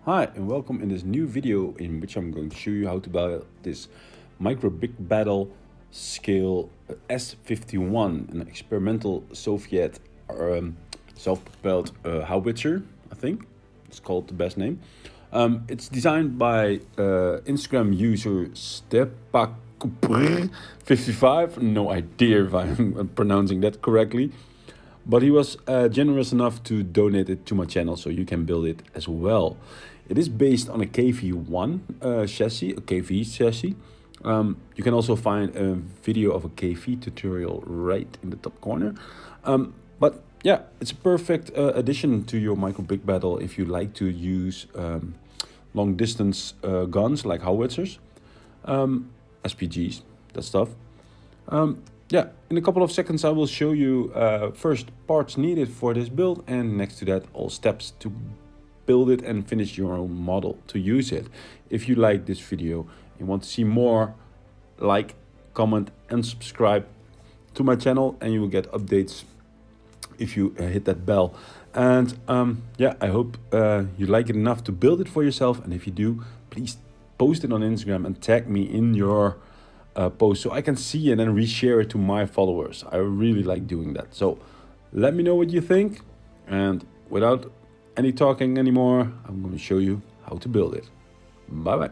Hi and welcome in this new video in which I'm going to show you how to build this micro big battle scale S-51, an experimental Soviet self-propelled howitzer, I think it's called the best name. It's designed by Instagram user Stepak55, no idea if I'm pronouncing that correctly. But he was generous enough to donate it to my channel so you can build it as well. It is based on a KV1 chassis, a KV chassis. You can also find a video of a KV tutorial right in the top corner. But yeah, it's a perfect addition to your micro big battle if you like to use long distance guns like howitzers, SPGs, that stuff. Yeah, in a couple of seconds I will show you first parts needed for this build, and next to that all steps to build it and finish your own model to use it. If you like this video and want to see more, like, comment and subscribe to my channel and you will get updates if you hit that bell. And yeah, I hope you like it enough to build it for yourself, and if you do, please post it on Instagram and tag me in your post so I can see and then reshare it to my followers. I really like doing that. So let me know what you think, and without any talking anymore, I'm going to show you how to build it. Bye bye.